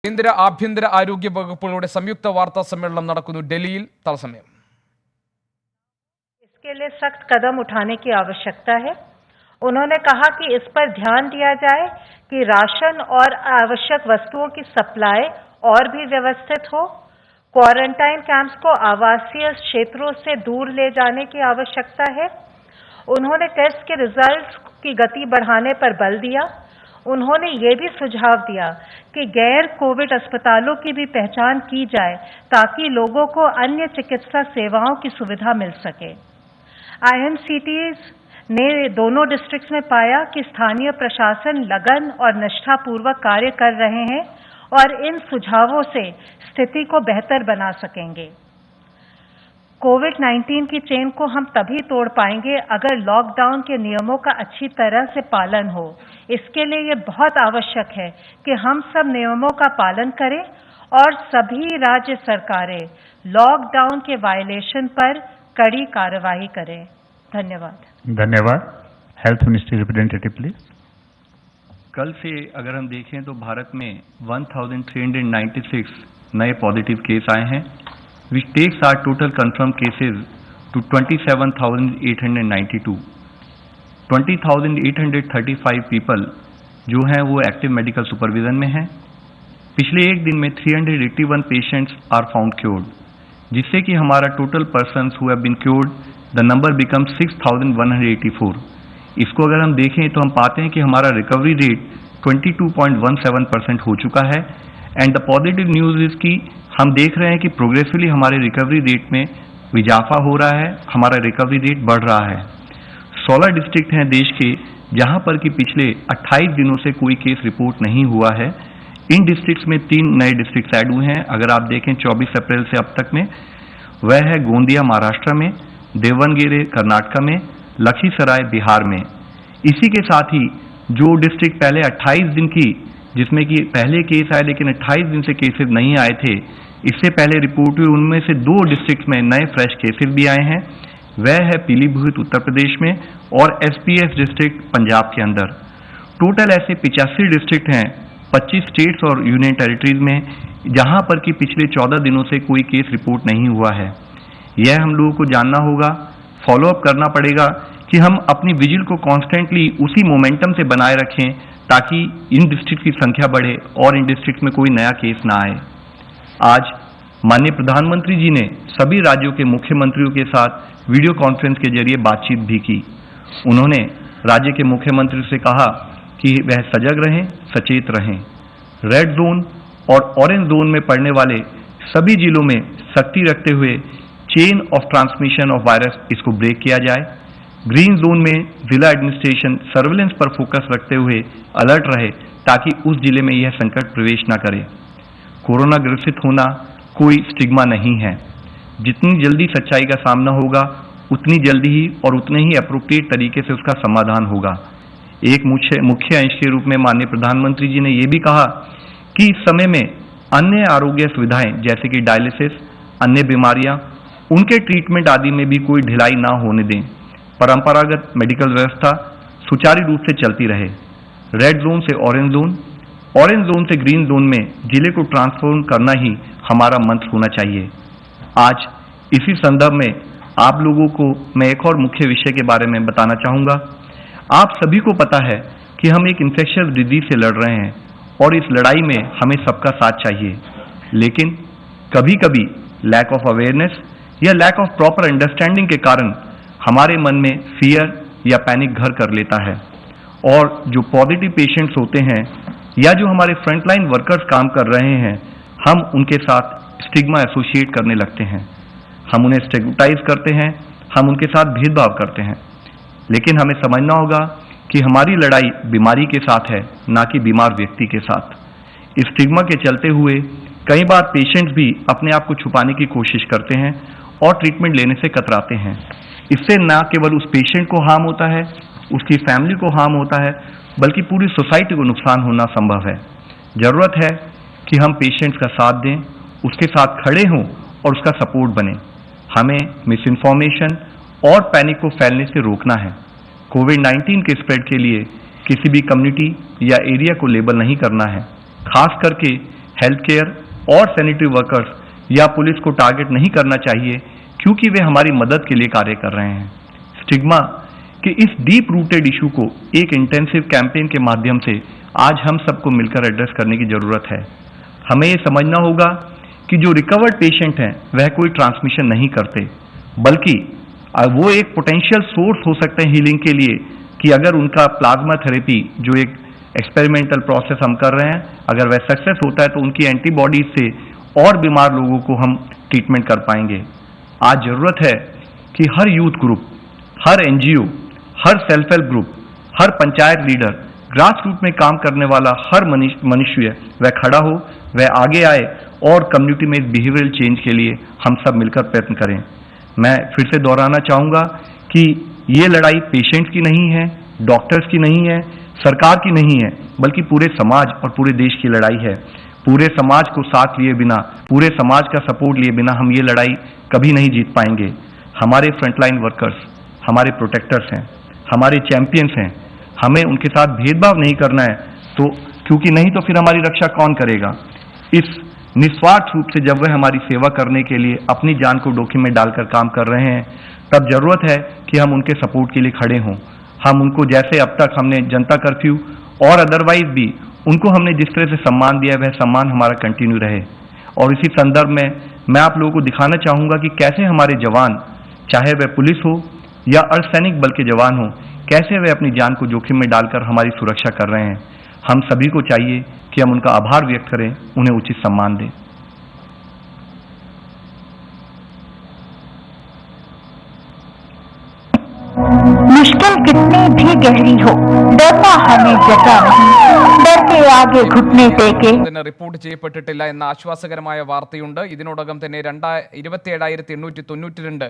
കേന്ദ്ര ആഭ്യന്തര ആരോഗ്യ വകുപ്പുകളുടെ സംയുക്ത വാർത്താ സമ്മേളനം നടക്കുന്നു ഡൽഹിയിൽ തത്സമയം. इसके लिए सख्त कदम उठाने की आवश्यकता है. उन्होंने कहा कि इस पर ध्यान दिया जाए कि राशन और आवश्यक वस्तुओं की सप्लाई और भी व्यवस्थित हो. क्वारंटाइन कैंप्स को आवासीय क्षेत्रों से दूर ले जाने की आवश्यकता है. उन्होंने टेस्ट के रिजल्ट्स की गति बढ़ाने पर बल दिया. उन्होंने ये भी सुझाव दिया कि गैर कोविड अस्पतालों की भी पहचान की जाए ताकि लोगों को अन्य चिकित्सा सेवाओं की सुविधा मिल सके. IMCTs ने दोनों डिस्ट्रिक्ट्स में पाया कि स्थानीय प्रशासन लगन और निष्ठापूर्वक कार्य कर रहे हैं और इन सुझावों से स्थिति को बेहतर बना सकेंगे. कोविड-19 की चेन को हम तभी तोड़ पाएंगे अगर लॉकडाउन के नियमों का अच्छी तरह से पालन हो. इसके लिए ये बहुत आवश्यक है कि हम सब नियमों का पालन करें और सभी राज्य सरकारें लॉकडाउन के वायलेशन पर कड़ी कार्रवाई करें. धन्यवाद. धन्यवाद. Health ministry representative please. कल से अगर हम देखें तो भारत में 1396 नए पॉजिटिव केस आए हैं, which takes our total confirmed cases to 27,892. 20,835 people जो हैं वो एक्टिव मेडिकल सुपरविजन में हैं. पिछले एक दिन में 381 पेशेंट्स आर फाउंड क्योर्ड, जिससे कि हमारा total persons who have been cured the number become 6,184. इसको अगर हम देखें तो हम पाते हैं कि हमारा रिकवरी रेट 22.17% हो चुका है. And the positive news is कि हम देख रहे हैं कि प्रोग्रेसिवली हमारे रिकवरी रेट में इजाफा हो रहा है, हमारा रिकवरी रेट बढ़ रहा है. 16 डिस्ट्रिक्ट हैं देश के जहां पर कि पिछले 28 दिनों से कोई केस रिपोर्ट नहीं हुआ है. इन डिस्ट्रिक्ट्स में 3 नए डिस्ट्रिक्ट ऐड हुए हैं. अगर आप देखें 24 अप्रैल से अब तक में, वह है गोंदिया महाराष्ट्र में, देवनगेरे कर्नाटक में, लखीसराय बिहार में. इसी के साथ ही जो डिस्ट्रिक्ट पहले 28 दिन की जिसमें कि पहले केस आए लेकिन 28 दिन से केसेस नहीं आए थे, इससे पहले रिपोर्ट हुई, उनमें से 2 डिस्ट्रिक्ट में नए फ्रेश केसेस भी आए हैं. वह है पीलीभीत उत्तर प्रदेश में और SPS डिस्ट्रिक्ट पंजाब के अंदर. टोटल ऐसे 85 डिस्ट्रिक्ट हैं 25 स्टेट्स और यूनियन टेरिटरीज में जहां पर कि पिछले 14 दिनों से कोई केस रिपोर्ट नहीं हुआ है. यह हम लोगों को जानना होगा, फॉलोअप करना पड़ेगा कि हम अपनी विजिल को कॉन्स्टेंटली उसी मोमेंटम से बनाए रखें ताकि इन डिस्ट्रिक्ट की संख्या बढ़े और इन डिस्ट्रिक्ट में कोई नया केस ना आए. आज माननीय प्रधानमंत्री जी ने सभी राज्यों के मुख्यमंत्रियों के साथ वीडियो कॉन्फ्रेंस के जरिए बातचीत भी की. उन्होंने राज्य के मुख्यमंत्री से कहा कि वह सजग रहें, सचेत रहें. रेड जोन और ऑरेंज जोन में पड़ने वाले सभी जिलों में सख्ती रखते हुए chain of transmission of virus इसको ब्रेक किया जाए. ग्रीन जोन में जिला एडमिनिस्ट्रेशन सर्विलेंस पर फोकस रखते हुए अलर्ट रहे ताकि उस जिले में यह संकट प्रवेश न करे. कोरोना ग्रसित होना कोई स्टिग्मा नहीं है. जितनी जल्दी सच्चाई का सामना होगा उतनी जल्दी ही और उतने ही अप्रोप्रिएट तरीके से उसका समाधान होगा. एक मुख्य अंश के रूप में माननीय प्रधानमंत्री जी ने यह भी कहा कि इस समय में अन्य आरोग्य सुविधाएं जैसे कि डायलिसिस, अन्य बीमारियां, उनके ट्रीटमेंट आदि में भी कोई ढिलाई ना होने दें. परंपरागत मेडिकल व्यवस्था सुचारू रूप से चलती रहे. रेड जोन से ऑरेंज जोन, ऑरेंज जोन से ग्रीन जोन में जिले को ट्रांसफॉर्म करना ही हमारा मंत्र होना चाहिए. आज इसी संदर्भ में आप लोगों को मैं एक और मुख्य विषय के बारे में बताना चाहूंगा. आप सभी को पता है कि हम एक इन्फेक्शियस डिजीज से लड़ रहे हैं और इस लड़ाई में हमें सबका साथ चाहिए. लेकिन कभी कभी लैक ऑफ अवेयरनेस या लैक ऑफ प्रॉपर अंडरस्टैंडिंग के कारण हमारे मन में फियर या पैनिक घर कर लेता है और जो पॉजिटिव पेशेंट्स होते हैं या जो हमारे फ्रंटलाइन वर्कर्स काम कर रहे हैं, हम उनके साथ स्टिग्मा एसोसिएट करने लगते हैं. हम उन्हें स्टिग्मेटाइज करते हैं, हम उनके साथ भेदभाव करते हैं. लेकिन हमें समझना होगा कि हमारी लड़ाई बीमारी के साथ है, ना कि बीमार व्यक्ति के साथ. इस स्टिग्मा के चलते हुए कई बार पेशेंट्स भी अपने आप को छुपाने की कोशिश करते हैं और ट्रीटमेंट लेने से कतराते हैं. इससे न केवल उस पेशेंट को हार्म होता है, उसकी फैमिली को हार्म होता है, बल्कि पूरी सोसाइटी को नुकसान होना संभव है. जरूरत है कि हम पेशेंट्स का साथ दें, उसके साथ खड़े हों और उसका सपोर्ट बने. हमें मिस इन्फॉर्मेशन और पैनिक को फैलने से रोकना है. कोविड-19 के स्प्रेड के लिए किसी भी कम्युनिटी या एरिया को लेबल नहीं करना है. खास करके हेल्थ केयर और सैनिटरी वर्कर्स या पुलिस को टारगेट नहीं करना चाहिए, क्योंकि वे हमारी मदद के लिए कार्य कर रहे हैं। स्टिग्मा के इस डीप रूटेड इशू को एक इंटेंसिव कैंपेन के माध्यम से आज हम सबको मिलकर एड्रेस करने की जरूरत है। हमें ये समझना होगा कि जो रिकवर्ड पेशेंट हैं वह कोई ट्रांसमिशन नहीं करते, बल्कि वो एक पोटेंशियल सोर्स हो सकते हैं हीलिंग के लिए, कि अगर उनका प्लाज्मा थेरेपी जो एक एक्सपेरिमेंटल प्रोसेस हम कर रहे हैं, अगर वह सक्सेस होता है तो उनकी एंटीबॉडीज से और बीमार लोगों को हम ट्रीटमेंट कर पाएंगे। आज जरूरत है कि हर यूथ ग्रुप, हर एनजीओ, हर सेल्फ हेल्प ग्रुप, हर पंचायत लीडर, ग्रास रूट में काम करने वाला हर मनुष्य वह खड़ा हो, वह आगे आए और कम्युनिटी में इस बिहेवियरल चेंज के लिए हम सब मिलकर प्रयत्न करें। मैं फिर से दोहराना चाहूंगा कि ये लड़ाई पेशेंट्स की नहीं है, डॉक्टर्स की नहीं है, सरकार की नहीं है, बल्कि पूरे समाज और पूरे देश की लड़ाई है। पूरे समाज को साथ लिए बिना, पूरे समाज का सपोर्ट लिए बिना हम ये लड़ाई कभी नहीं जीत पाएंगे। हमारे फ्रंटलाइन वर्कर्स हमारे प्रोटेक्टर्स हैं, हमारे चैंपियंस हैं। हमें उनके साथ भेदभाव नहीं करना है, तो क्योंकि नहीं तो फिर हमारी रक्षा कौन करेगा। इस निस्वार्थ रूप से जब वह हमारी सेवा करने के लिए अपनी जान को जोखिम में डालकर काम कर रहे हैं, तब जरूरत है कि हम उनके सपोर्ट के लिए खड़े हों। हम उनको, जैसे अब तक हमने जनता कर्फ्यू और अदरवाइज भी उनको हमने जिस तरह से सम्मान दिया, वह सम्मान हमारा कंटिन्यू रहे। और इसी संदर्भ में मैं आप लोगों को दिखाना चाहूंगा कि कैसे हमारे जवान, चाहे वह पुलिस हो या अर्धसैनिक बल के जवान हो, कैसे वे अपनी जान को जोखिम में डालकर हमारी सुरक्षा कर रहे हैं। हम सभी को चाहिए कि हम उनका आभार व्यक्त करें, उन्हें उचित सम्मान दें। मुश्किल कितनी भी गहरी हो, डरना हमें जता नहीं, डर के आगे घुटने टेके। റിപ്പോർട്ട് ചെയ്യപ്പെട്ടിട്ടില്ല എന്ന ആശ്വാസകരമായ വാർത്തയുണ്ട്. ഇതിനോടകം തന്നെ 27,892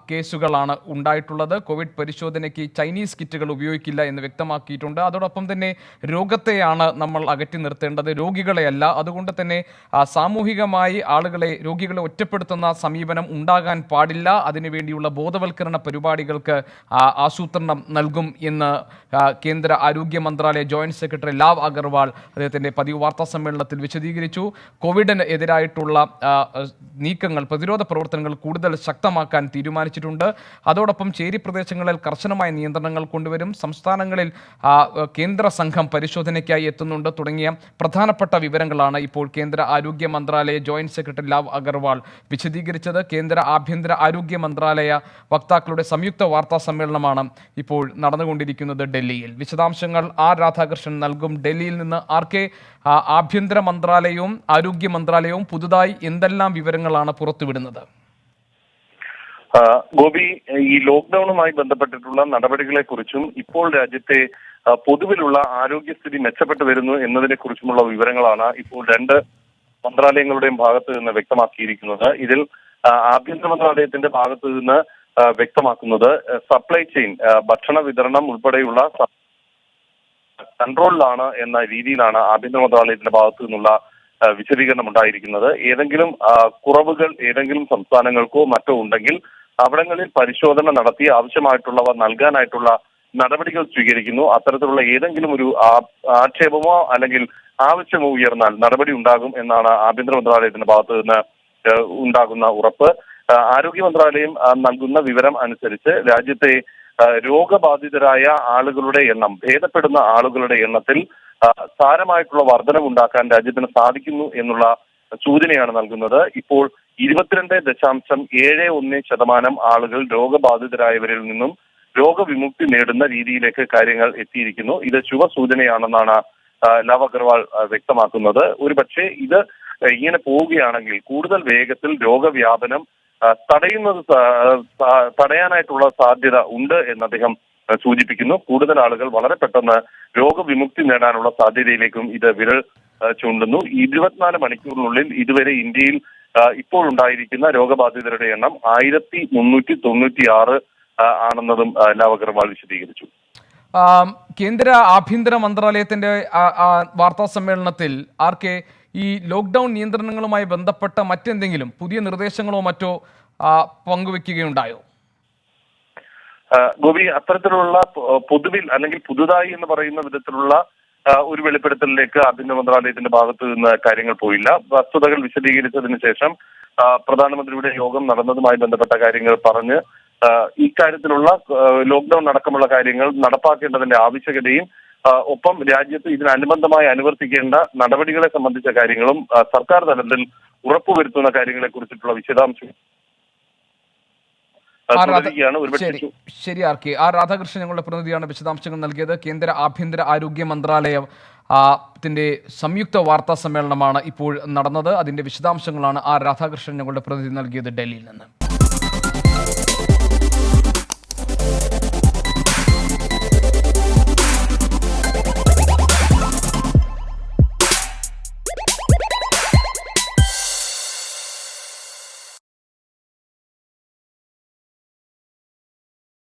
കേസുകളാണ് ഉണ്ടായിട്ടുള്ളത്. കോവിഡ് പരിശോധനയ്ക്ക് ചൈനീസ് കിറ്റുകൾ ഉപയോഗിക്കില്ല എന്ന് വ്യക്തമാക്കിയിട്ടുണ്ട്. അതോടൊപ്പം തന്നെ രോഗത്തെയാണ് നമ്മൾ അകറ്റി നിർത്തേണ്ടത്, രോഗികളെയല്ല. അതുകൊണ്ട് തന്നെ സാമൂഹികമായി രോഗികളെ ഒറ്റപ്പെടുത്തുന്ന സമീപനം ഉണ്ടാകാൻ പാടില്ല. അതിനുവേണ്ടിയുള്ള ബോധവൽക്കരണ പരിപാടികൾക്ക് ആസൂത്രണം നൽകും എന്ന് കേന്ദ്ര ആരോഗ്യ മന്ത്രാലയ ജോയിന്റ് സെക്രട്ടറി ലാവ് അഗർവാൾ അദ്ദേഹത്തിൻ്റെ പതിവ് വാർത്താ സമ്മേളനത്തിൽ വിശദീകരിച്ചു. കോവിഡിന് എതിരായിട്ടുള്ള നീക്കങ്ങൾ, പ്രതിരോധ പ്രവർത്തനങ്ങൾ കൂടുതൽ ശക്തമാക്കാൻ തീരുമാനിച്ചിട്ടുണ്ട്. അതോടൊപ്പം ചേരി പ്രദേശങ്ങളിൽ കർശനമായ നിയന്ത്രണങ്ങൾ കൊണ്ടുവരും. സംസ്ഥാനങ്ങളിൽ കേന്ദ്ര സംഘം പരിശോധനയ്ക്കായി എത്തുന്നുണ്ട് തുടങ്ങിയ പ്രധാനപ്പെട്ട വിവരങ്ങളാണ് ഇപ്പോൾ കേന്ദ്ര ആരോഗ്യ മന്ത്രാലയ ജോയിന്റ് സെക്രട്ടറി ലാവ് അഗർവാൾ വിശദീകരിച്ചത്. കേന്ദ്ര ആഭ്യന്തര ആരോഗ്യ മന്ത്രാലയ വക്താക്കളുടെ സംയുക്ത വാർത്താ സമ്മേളനമാണ് ഇപ്പോൾ നടന്നുകൊണ്ടിരിക്കുന്നത് ഡൽഹിയിൽ. വിശദാംശങ്ങൾ ആർ രാധാകൃഷ്ണൻ നൽകും. ഡൽഹിയിൽ നിന്ന് ആർ.കെ., ആഭ്യന്തര മന്ത്രാലയവും ആരോഗ്യ മന്ത്രാലയവും പുതുതായി എന്തെല്ലാം വിവരങ്ങളാണ് പുറത്തുവിടുന്നത്? ഗോപി, ഈ ലോക്ക്ഡൌണുമായി ബന്ധപ്പെട്ടിട്ടുള്ള നടപടികളെ കുറിച്ചും ഇപ്പോൾ രാജ്യത്തെ പൊതുവിലുള്ള ആരോഗ്യസ്ഥിതി മെച്ചപ്പെട്ടു വരുന്നു എന്നതിനെ കുറിച്ചുമുള്ള വിവരങ്ങളാണ് ഇപ്പോൾ രണ്ട് മന്ത്രാലയങ്ങളുടെയും ഭാഗത്ത് നിന്ന് വ്യക്തമാക്കിയിരിക്കുന്നത്. ഇതിൽ ആഭ്യന്തര മന്ത്രാലയത്തിന്റെ ഭാഗത്ത് നിന്ന് വ്യക്തമാക്കുന്നത് സപ്ലൈ ചെയിൻ, ഭക്ഷണ വിതരണം ഉൾപ്പെടെയുള്ള കൺട്രോളിലാണ് എന്ന രീതിയിലാണ് ആഭ്യന്തര മന്ത്രാലയത്തിന്റെ ഭാഗത്തു നിന്നുള്ള വിശദീകരണം ഉണ്ടായിരിക്കുന്നത്. ഏതെങ്കിലും കുറവുകൾ ഏതെങ്കിലും സംസ്ഥാനങ്ങൾക്കോ മറ്റോ ഉണ്ടെങ്കിൽ അവിടങ്ങളിൽ പരിശോധന നടത്തി ആവശ്യമായിട്ടുള്ളവ നൽകാനായിട്ടുള്ള നടപടികൾ സ്വീകരിക്കുന്നു. അത്തരത്തിലുള്ള ഏതെങ്കിലും ഒരു ആക്ഷേപമോ അല്ലെങ്കിൽ ആവശ്യമോ ഉയർന്നാൽ നടപടി ഉണ്ടാകും എന്നാണ് ആഭ്യന്തര മന്ത്രാലയത്തിന്റെ ഭാഗത്തു നിന്ന് ഉണ്ടാകുന്ന ഉറപ്പ്. ആരോഗ്യ മന്ത്രാലയം നൽകുന്ന വിവരം അനുസരിച്ച് രാജ്യത്തെ രോഗബാധിതരായ ആളുകളുടെ എണ്ണം, ഭേദപ്പെടുന്ന ആളുകളുടെ എണ്ണത്തിൽ സാരമായിട്ടുള്ള വർധനവുണ്ടാക്കാൻ രാജ്യത്തിന് സാധിക്കുന്നു എന്നുള്ള സൂചനയാണ് നൽകുന്നത്. ഇപ്പോൾ 22.71% ആളുകൾ രോഗബാധിതരായവരിൽ നിന്നും രോഗവിമുക്തി നേടുന്ന രീതിയിലേക്ക് കാര്യങ്ങൾ എത്തിയിരിക്കുന്നു. ഇത് ശുഭസൂചനയാണെന്നാണ് ലവ് അഗർവാൾ വ്യക്തമാക്കുന്നത്. ഒരുപക്ഷെ ഇത് ഇങ്ങനെ പോവുകയാണെങ്കിൽ കൂടുതൽ വേഗത്തിൽ രോഗവ്യാപനം തടയാനായിട്ടുള്ള സാധ്യത ഉണ്ട് എന്ന് അദ്ദേഹം സൂചിപ്പിക്കുന്നു. കൂടുതൽ ആളുകൾ വളരെ പെട്ടെന്ന് രോഗവിമുക്തി നേടാനുള്ള സാധ്യതയിലേക്കും ഇത് വിരൽ ചൂണ്ടുന്നു. 24 മണിക്കൂറിനുള്ളിൽ ഇതുവരെ ഇന്ത്യയിൽ ഇപ്പോൾ ഉണ്ടായിരിക്കുന്ന രോഗബാധിതരുടെ എണ്ണം 1396 ആണെന്നതും ലവ് അഗർവാൾ വിശദീകരിച്ചു. കേന്ദ്ര ആഭ്യന്തര മന്ത്രാലയത്തിന്റെ വാർത്താ സമ്മേളനത്തിൽ ആർ.കെ., ഈ ലോക്ക്ഡൌൺ നിയന്ത്രണങ്ങളുമായി ബന്ധപ്പെട്ട മറ്റെന്തെങ്കിലും പുതിയ നിർദ്ദേശങ്ങളോ മറ്റോ പങ്കുവെക്കുകയുണ്ടായോ? ഗോപി, അത്തരത്തിലുള്ള പൊതുവിൽ അല്ലെങ്കിൽ പുതുതായി എന്ന് പറയുന്ന വിധത്തിലുള്ള ഒരു വെളിപ്പെടുത്തലിലേക്ക് ആഭ്യന്തര മന്ത്രാലയത്തിന്റെ ഭാഗത്തു നിന്ന് കാര്യങ്ങൾ പോയില്ല. വസ്തുതകൾ വിശദീകരിച്ചതിന് ശേഷം പ്രധാനമന്ത്രിയുടെ യോഗം നടന്നതുമായി ബന്ധപ്പെട്ട കാര്യങ്ങൾ പറഞ്ഞ് ഇക്കാര്യത്തിലുള്ള ലോക്ക്ഡൌൺ അടക്കമുള്ള കാര്യങ്ങൾ നടപ്പാക്കേണ്ടതിന്റെ ആവശ്യകതയും ഒപ്പം രാജ്യത്ത് ഇതിനനുബന്ധമായി അനുവർത്തിക്കേണ്ട നടപടികളെ സംബന്ധിച്ച കാര്യങ്ങളും സർക്കാർ തലത്തിൽ ഉറപ്പുവരുത്തുന്ന കാര്യങ്ങളെ കുറിച്ചിട്ടുള്ള വിശദാംശം ശരി ആർ.കെ. രാധാകൃഷ്ണൻ ഞങ്ങളുടെ പ്രതിനിധിയാണ് വിശദാംശങ്ങൾ നൽകിയത്. കേന്ദ്ര ആഭ്യന്തര ആരോഗ്യ മന്ത്രാലയം ത്തിന്റെ സംയുക്ത വാർത്താ സമ്മേളനമാണ് ഇപ്പോൾ നടന്നത്. അതിന്റെ വിശദാംശങ്ങളാണ് രാധാകൃഷ്ണൻ ഞങ്ങളുടെ പ്രതിനിധി നൽകിയത് ഡൽഹിയിൽ നിന്ന്.